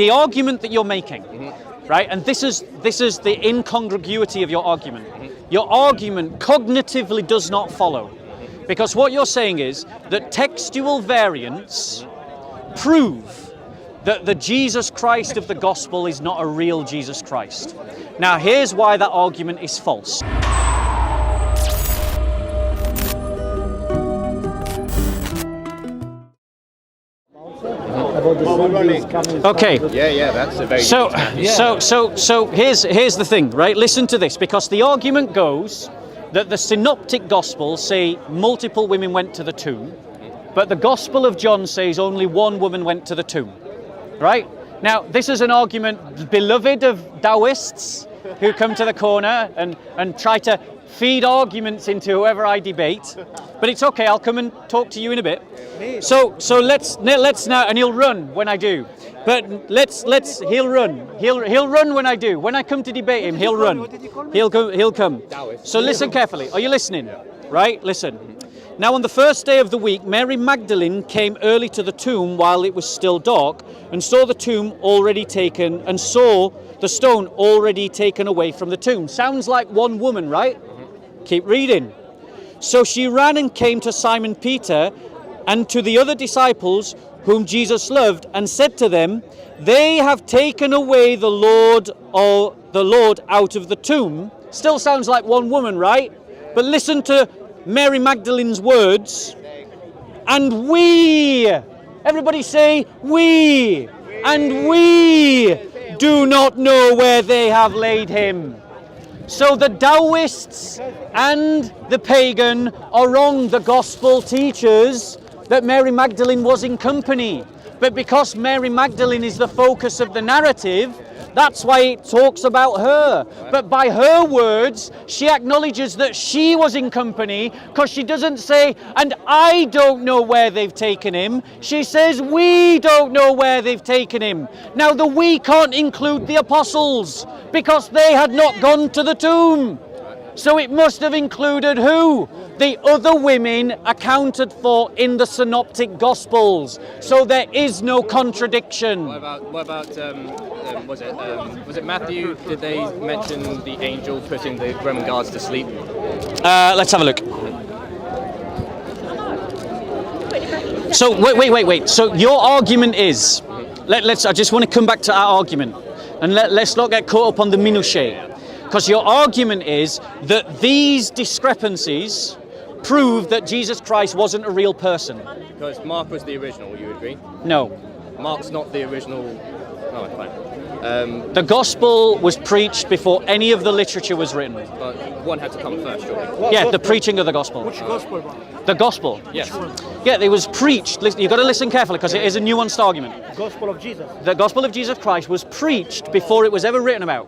the argument that you're making, right? And this is the incongruity of your argument. Your argument cognitively does not follow, because what you're saying is that textual variants prove that the Jesus Christ of the gospel is not a real Jesus Christ. Now, here's why that argument is false. Okay. Yeah, that's a very So here's the thing, right? Listen to this, because the argument goes that the synoptic gospels say multiple women went to the tomb, but the Gospel of John says only one woman went to the tomb, right? Now, this is an argument beloved of Taoists who come to the corner and try to feed arguments into whoever I debate, but it's okay, I'll come and talk to you in a bit. So let's now, and he'll run when I do. But he'll run when I do. When I come to debate him, he'll run. He'll come. So listen carefully. Are you listening? Right? Listen. Now on the first day of the week, Mary Magdalene came early to the tomb while it was still dark, and saw the tomb already taken, and saw the stone already taken away from the tomb. Sounds like one woman, right? Keep reading. So she ran and came to Simon Peter and to the other disciples whom Jesus loved, and said to them, "They have taken away the Lord out of the tomb." Still sounds like one woman, right? But listen to Mary Magdalene's words. "And we," everybody say we, "and we do not know where they have laid him." So the Taoists and the pagan are wrong, the gospel teachers, that Mary Magdalene was in company. But because Mary Magdalene is the focus of the narrative, that's why it talks about her. But by her words, she acknowledges that she was in company, because she doesn't say, "And I don't know where they've taken him." She says, "We don't know where they've taken him." Now the "we" can't include the apostles, because they had not gone to the tomb. So it must have included who? The other women accounted for in the synoptic gospels. So there is no contradiction. What about was it Matthew? Did they mention the angel putting the Roman guards to sleep? Let's have a look. So wait. So your argument is, I just want to come back to our argument, and let's not get caught up on the minutiae. Because your argument is that these discrepancies prove that Jesus Christ wasn't a real person. Because Mark was the original, you agree? No. Mark's not the original. Oh, fine. The gospel was preached before any of the literature was written. But one had to come first, surely. Yeah, the preaching of the gospel. Which gospel? The gospel. Yes. Yeah, it was preached. You've got to listen carefully, because it is a nuanced argument. Gospel of Jesus. The gospel of Jesus Christ was preached before it was ever written about.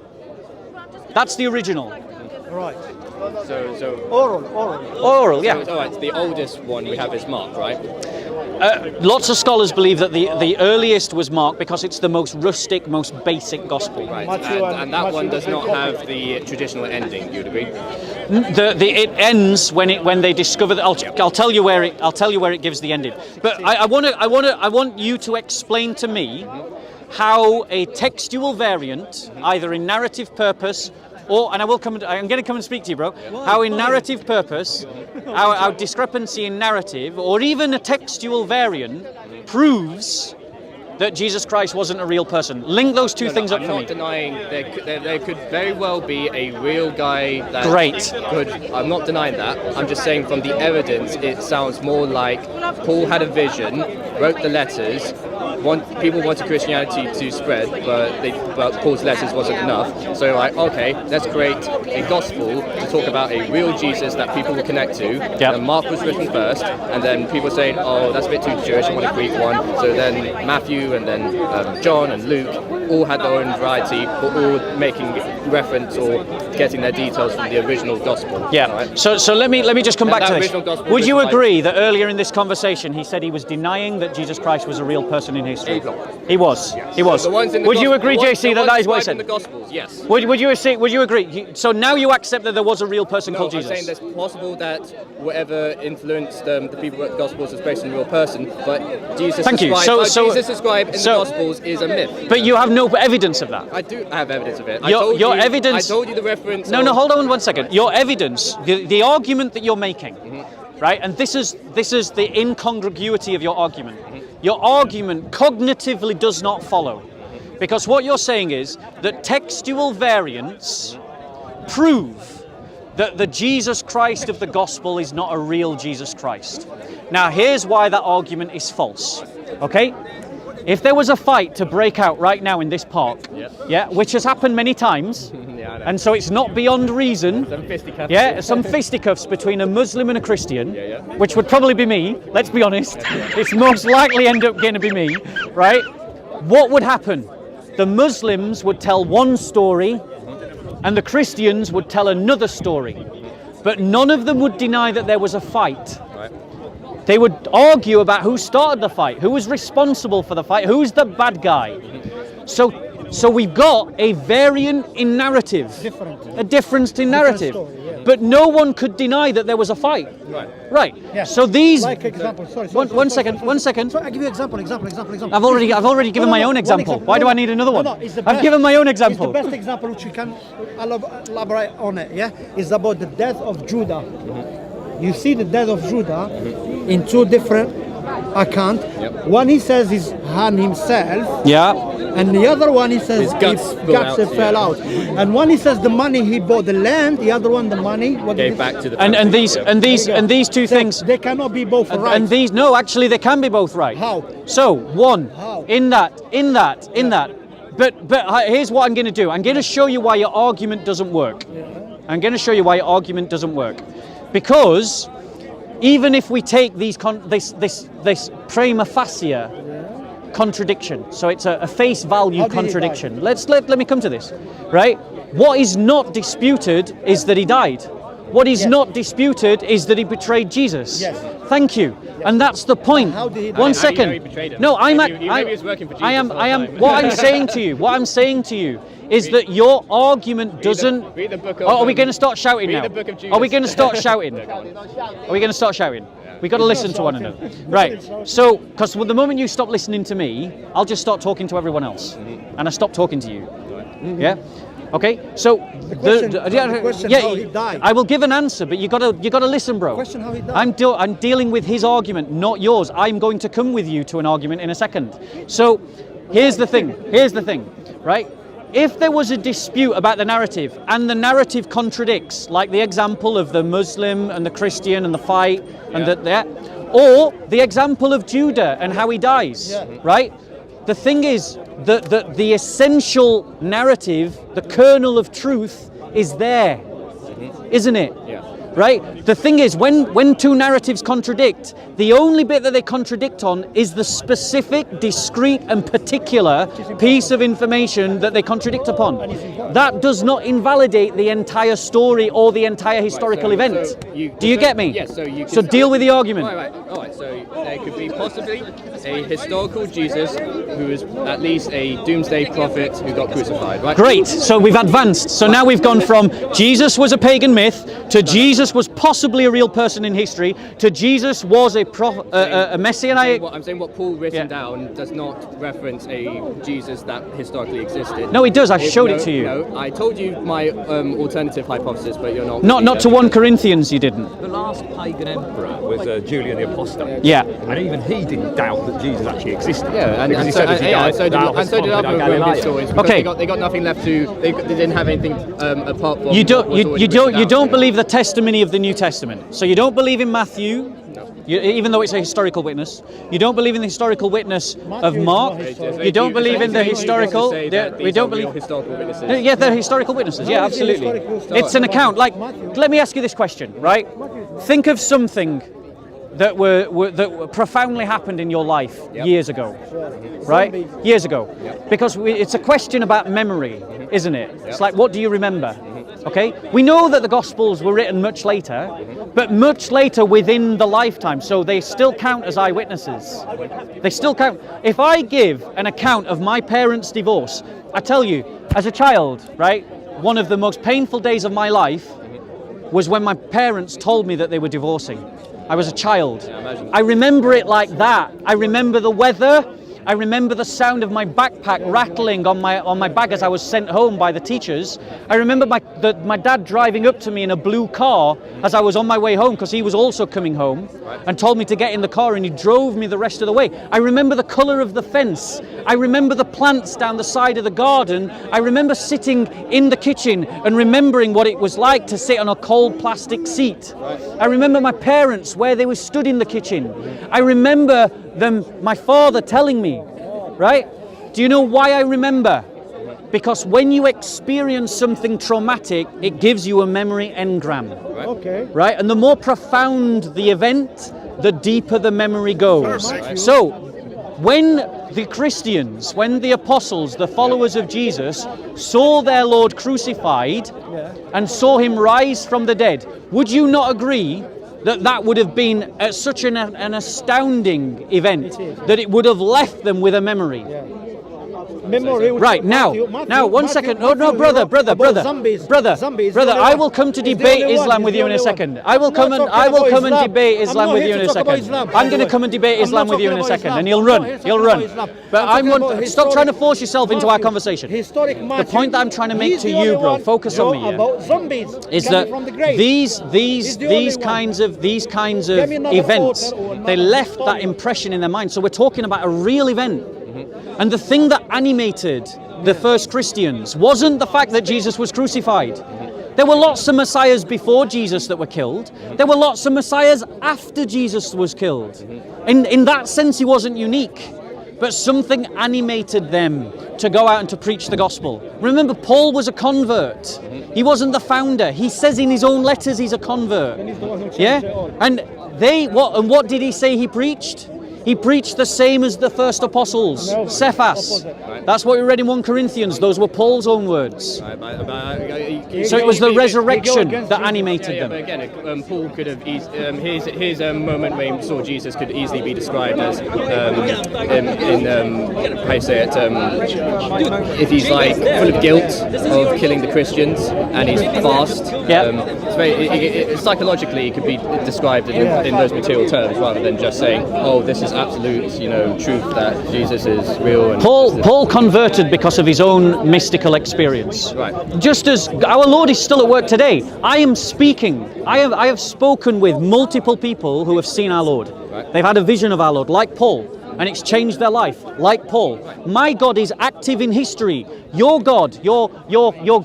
That's the original. Right. So Oral, yeah. So, all right, the oldest one we have is Mark, right? Lots of scholars believe that the earliest was Mark, because it's the most rustic, most basic gospel. Right. Matthew And that Matthew one does not copy. have the traditional ending. You'd agree? It ends when they discover that. I'll tell you where it gives the ending. But I want you to explain to me how a textual variant, either in narrative purpose or, and I'm going to come and speak to you, bro. How in narrative purpose, our discrepancy in narrative, or even a textual variant, proves that Jesus Christ wasn't a real person. Link those two things up for me. I'm not denying there could very well be a real guy that Great. could. I'm not denying that. I'm just saying from the evidence, it sounds more like Paul had a vision, wrote the letters. People wanted Christianity to spread, but Paul's letters wasn't enough. So like, okay, let's create a gospel to talk about a real Jesus that people will connect to. Yep. And Mark was written first, and then people saying, oh, that's a bit too Jewish, I want a Greek one. So then Matthew and then John and Luke all had their own variety, but all making reference or getting their details from the original gospel. Yeah. Right? So let me just come back to this. original gospel Would you was like- agree that earlier in this conversation he said he was denying that that Jesus Christ was a real person in history? Abel. He was. He was. The ones in the Would you Gospel- agree, the ones- JC, the that ones is what he described in said? the Gospels, yes. Would you agree? So now you accept that there was a real person No, called I'm Jesus? saying it's possible that whatever influenced the people who wrote the Gospels is based on a real person, but Jesus Thank you. described, So- Jesus described in so- the Gospels is a myth. But you have no evidence of that. I do have evidence of it. Your evidence- I told you the reference. No, no, hold on 1 second. Your evidence, the argument that you're making, right? And this is the incongruity of your argument. Your argument cognitively does not follow, because what you're saying is that textual variants prove that the Jesus Christ of the gospel is not a real Jesus Christ. Now, here's why that argument is false. Okay? If there was a fight to break out right now in this park, yeah, which has happened many times, Yeah, I know. and so it's not beyond reason, Some fisticuffs. yeah, some fisticuffs between a Muslim and a Christian, Yeah. which would probably be me, let's be honest, it's most likely end up going to be me, right? What would happen? The Muslims would tell one story and the Christians would tell another story, but none of them would deny that there was a fight. Right. They would argue about who started the fight, who was responsible for the fight, who's the bad guy. So we've got a variant in narrative, a difference in narrative, story, yeah. but no one could deny that there was a fight. Right. Right. Yeah. So these. Like example, sorry. One second. So I give you example. I've already given my own one example. Why do I need another one? No, it's the I've best- given my own example. It's the best example which you can elaborate on it. Yeah, it's about the death of Judah. You see the death of Judah in two different accounts. Yep. One he says is Han himself, Yeah. and the other one he says His guts he- fell out, fell yeah. out. And one he says the money he bought the land, the other one the money what Gave did back to the And family. these Yeah. and these and these two things. They cannot be both right. And these, no, actually, they can be both right. How? So, one, How? in that. But here's what I'm going to do. I'm going to show you why your argument doesn't work. I'm going to show you why your argument doesn't work, because even if we take this prima facie contradiction, so it's a face value How did he contradiction. Let me come to this, right? What is not disputed is that he died. What is Yes. not disputed is that he betrayed Jesus. Yes. Thank you. And that's the point. How did he die? One How do you know second. he betrayed him? No, I'm Maybe he was working for Jesus the whole time. what I'm saying to you, is that your argument doesn't. read the book of, Oh, are we going to start shouting read now? the book of Are we Judas. going to start shouting? Are we going to start shouting? We got to listen to one another. Right. So, because the moment you stop listening to me, I'll just start talking to everyone else, and I stop talking to you. Yeah. Okay. So The question how he died. I will give an answer, but you got to listen, bro. Question how he died. I'm dealing with his argument, not yours. I'm going to come with you to an argument in a second. So, here's the thing, right? If there was a dispute about the narrative, and the narrative contradicts, like the example of the Muslim and the Christian and the fight, and or the example of Judah and how he dies, right? The thing is that the essential narrative, the kernel of truth, is there, isn't it? Yeah. Right? The thing is, when two narratives contradict, the only bit that they contradict on is the specific, discrete and particular piece of information that they contradict upon. That does not invalidate the entire story or the entire historical So- event. so Do you get me? Yes. So you. So deal with the argument. All right. So there could be possibly a historical Jesus who is at least a doomsday prophet who got crucified, right? Great. So we've advanced. So now we've gone from Jesus was a pagan myth to Jesus was possibly a real person in history to Jesus was a messianic. I'm saying what Paul written Yeah. down does not reference a Jesus that historically existed. No, it does. I showed no, it to you. No, I told you my alternative hypothesis, but you're not. Not to 1 Corinthians, you didn't. The last pagan emperor was Julian the Apostate. Yeah. And even he didn't doubt that Jesus actually existed. Yeah, because he so, said as he died, so did "Thou hast other conquered Roman Galilee." historians. Because Okay. they got nothing left to. They didn't have anything apart from. You don't what was already you written don't down. believe the testimony of the New Testament. So you don't believe in Matthew, even though it's a historical witness. You don't believe in the historical witness of Matthew is Mark. not historical. You don't believe in the Thank you historical. to say that We these don't are real believe. historical witnesses. Yeah, they're historical witnesses. Yeah, How is it absolutely. historical? It's an account. Like, Matthew. let me ask you this question, right? Think of something that were profoundly happened in your life years ago, right? Years ago, because it's a question about memory, isn't it? It's like, what do you remember? Okay? We know that the Gospels were written much later, but much later within the lifetime, so they still count as eyewitnesses. They still count. If I give an account of my parents' divorce, I tell you, as a child, right, one of the most painful days of my life was when my parents told me that they were divorcing. I was a child. I remember it like that. I remember the weather. I remember the sound of my backpack rattling on my bag as I was sent home by the teachers. I remember my dad driving up to me in a blue car as I was on my way home, because he was also coming home, and told me to get in the car, and he drove me the rest of the way. I remember the colour of the fence. I remember the plants down the side of the garden. I remember sitting in the kitchen and remembering what it was like to sit on a cold plastic seat. I remember my parents, where they were stood in the kitchen. I remember my father telling me, right? Do you know why I remember? Because when you experience something traumatic, it gives you a memory engram. Okay. Right? And the more profound the event, the deeper the memory goes. So, when the Christians, when the apostles, the followers of Jesus, saw their Lord crucified and saw him rise from the dead, would you not agree that would have been such an astounding event that it would have left them with a memory? Memory. Right, now, one second. No, brother. I will come to debate Islam with you in a second. I will come and debate Islam with you in a second. I'm going to come and debate Islam with you in a second, and he'll run. But stop trying to force yourself into our conversation. The point that I'm trying to make to you, bro, focus on me, is that these kinds of events, they left that impression in their mind. So we're talking about a real event. And the thing that animated the first Christians wasn't the fact that Jesus was crucified. There were lots of messiahs before Jesus that were killed. There were lots of messiahs after Jesus was killed. In that sense, he wasn't unique. But something animated them to go out and to preach the gospel. Remember, Paul was a convert. He wasn't the founder. He says in his own letters he's a convert. Yeah? And what did he say he preached? He preached the same as the first apostles, Cephas. That's what we read in 1 Corinthians. Those were Paul's own words. So it was the resurrection that animated them. But again, Paul could have his moment when he saw Jesus could easily be described as how you say it, if he's like full of guilt of killing the Christians and he's fast. Psychologically, it could be described in those material terms rather than just saying, "Oh, this is absolute, truth that Jesus is real." And Paul converted because of his own mystical experience. Right. Just as our Lord is still at work today. I am speaking. I have spoken with multiple people who have seen our Lord. Right. They've had a vision of our Lord, like Paul, and it's changed their life, like Paul. My God is active in history. Your God, your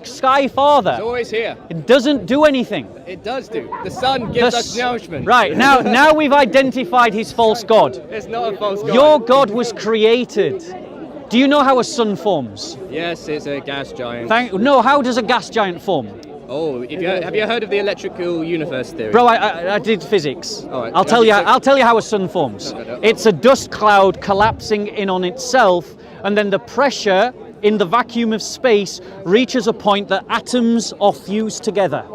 Sky Father, it's always here. It doesn't do anything. It does do. The Son gives us nourishment. Right, now we've identified his false God. It's not a false God. Your God was created. Do you know how a sun forms? Yes, it's a gas giant. No, how does a gas giant form? Oh, have you heard of the electrical universe theory? Bro, I did physics. All right. I'll tell you how a sun forms. No. It's a dust cloud collapsing in on itself, and then the pressure in the vacuum of space reaches a point that atoms are fused together.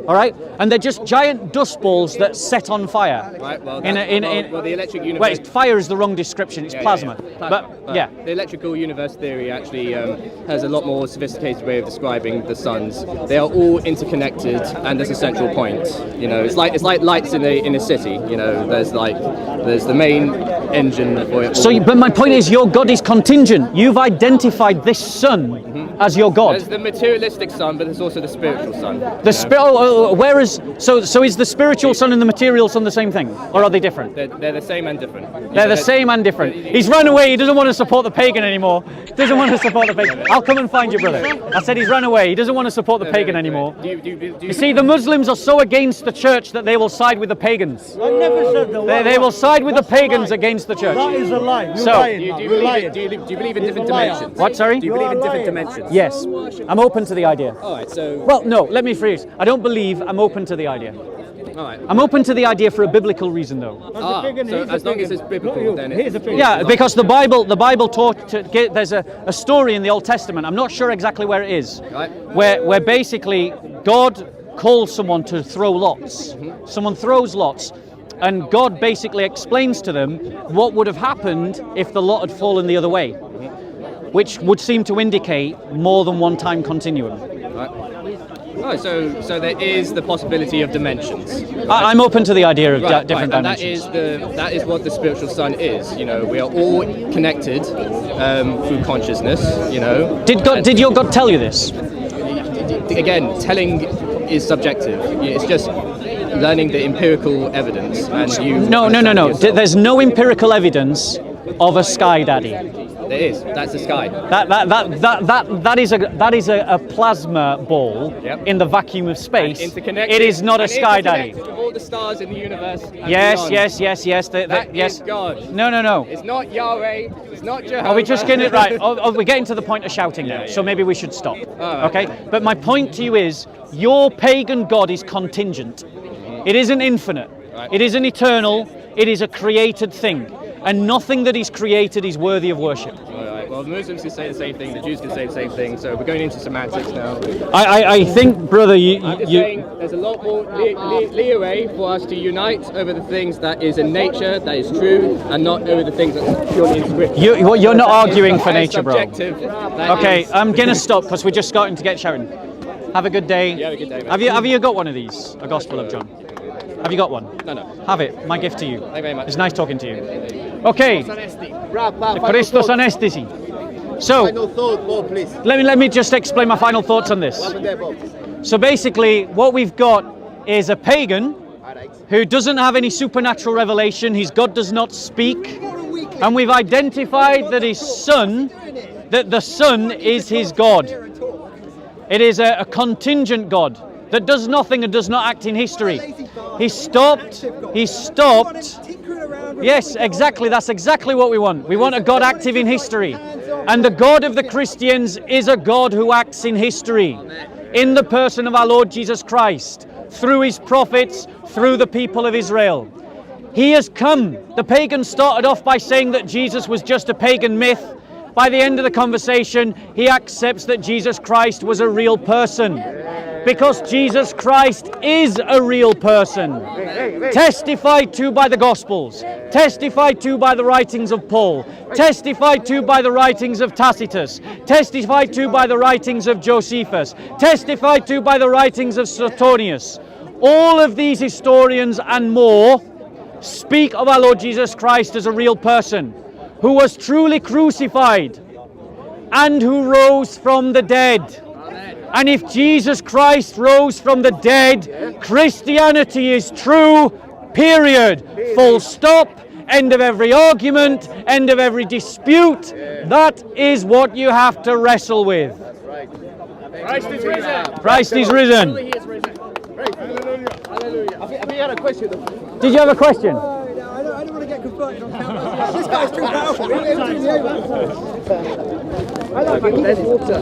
All right, and they're just giant dust balls that set on fire. Right. Well, the electric universe. Wait, fire is the wrong description. It's plasma. But yeah. The electrical universe theory actually has a lot more sophisticated way of describing the suns. They are all interconnected, and there's a central point. It's like lights in a city. There's the main engine for it. But my point is, your God is contingent. You've identified this sun as your God. There's the materialistic sun, but there's also the spiritual sun. So is the spiritual sun and the material sun the same thing, or are they different? They're the same and different. They're the same and different. He's run away. He doesn't want to support the pagan anymore. I'll come and find you, brother. I said he's run away. He doesn't want to support the pagan anymore. You see, the Muslims are so against the church that they will side with the pagans. I never said that. They will side with the pagans against the church. That is a lie. Do you believe in different dimensions? What, sorry? Do you believe in different dimensions? Yes. I'm open to the idea. All right, so... Well, no, let me phrase. I don't believe, I'm open to the idea. All right. I'm open to the idea for a biblical reason, though. So as long as it's biblical, then here's a it's pagan. Yeah, because the Bible taught to get, there's a story in the Old Testament. I'm not sure exactly where it is, Right. where basically God calls someone to throw lots. Someone throws lots, and God basically explains to them what would have happened if the lot had fallen the other way, which would seem to indicate more than one time continuum. Oh, so there is the possibility of dimensions. I'm open to the idea of Right, different and dimensions. that is what the spiritual sun is. You know, we are all connected through consciousness. You know, Did your God tell you this? again, telling is subjective. It's just learning the empirical evidence, and you. No. yourself. There's no empirical evidence of a sky daddy. There is. That's the sky. That is a plasma ball Yep. in the vacuum of space. Interconnected. It is not a and sky daddy. interconnected with all the stars in the universe. And Yes, beyond. yes. That Yes. is God. No. It's not Yahweh. It's not Jehovah. Are we just getting it right? We're getting to the point of shouting now, so maybe we should stop. Okay? But my point to you is, your pagan God is contingent. It isn't infinite. Right. It isn't eternal. It is a created thing. And nothing that is created is worthy of worship. All right. Well, the Muslims can say the same thing. The Jews can say the same thing. So we're going into semantics now. I think, brother, I'm just saying there's a lot more leeway for us to unite over the things that is in nature, that is true, and not over the things that are purely in scripture. you're not arguing for That is nature, bro. subjective. That Okay, is- I'm gonna stop because we're just starting to get shouting. Have a good day. Yeah, have a good day, mate. Have you got one of these? A Gospel of John. Have you got one? No. Have it. My gift to you. Thank you very much. It's nice talking to you. Okay. Christos Anestesi. So let me just explain my final thoughts on this. So basically, what we've got is a pagan who doesn't have any supernatural revelation. His God does not speak, and we've identified that the Son is his God. It is a contingent God that does nothing and does not act in history. He stopped. Yes, exactly. That's exactly what we want. We want a God active in history. And the God of the Christians is a God who acts in history, in the person of our Lord Jesus Christ, through his prophets, through the people of Israel. He has come. The pagans started off by saying that Jesus was just a pagan myth. By the end of the conversation, he accepts that Jesus Christ was a real person. Because Jesus Christ is a real person. Testified to by the Gospels. Testified to by the writings of Paul. Testified to by the writings of Tacitus. Testified to by the writings of Josephus. Testified to by the writings of Suetonius. All of these historians and more speak of our Lord Jesus Christ as a real person who was truly crucified and who rose from the dead. And if Jesus Christ rose from the dead, Christianity is true, period. Full stop, end of every argument, end of every dispute. That is what you have to wrestle with. Christ is risen. Christ is risen. He is risen. I think he had a question. Did you have a question? I don't want to get confronted on camera. This guy's too powerful. I like my water.